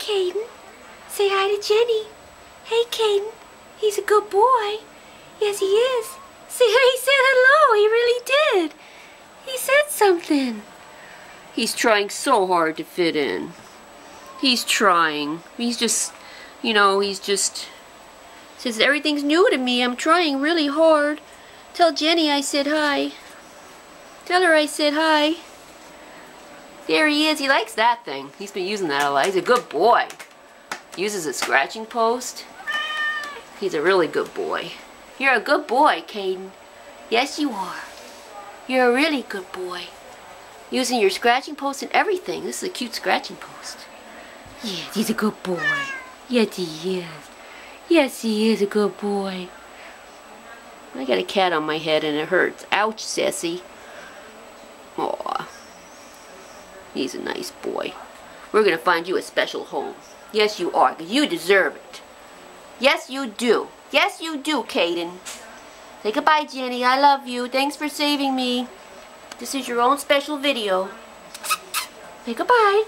Caden. Say hi to Jenny. Hey, Caden. He's a good boy. Yes, he is. See, he said hello. He really did. He said something. He's trying so hard to fit in. He's trying. He's just, he's just... Says, everything's new to me. I'm trying really hard. Tell Jenny I said hi. Tell her I said hi. There he is. He likes that thing. He's been using that a lot. He's a good boy. Uses a scratching post. He's a really good boy. You're a good boy, Caden. Yes, you are. You're a really good boy. Using your scratching post and everything. This is a cute scratching post. Yes, he's a good boy. Yes, he is. Yes, he is a good boy. I got a cat on my head and it hurts. Ouch, Sassy. Aw. He's a nice boy. We're going to find you a special home. Yes, you are, because you deserve it. Yes, you do. Yes, you do, Caden. Say goodbye, Jenny. I love you. Thanks for saving me. This is your own special video. Say goodbye.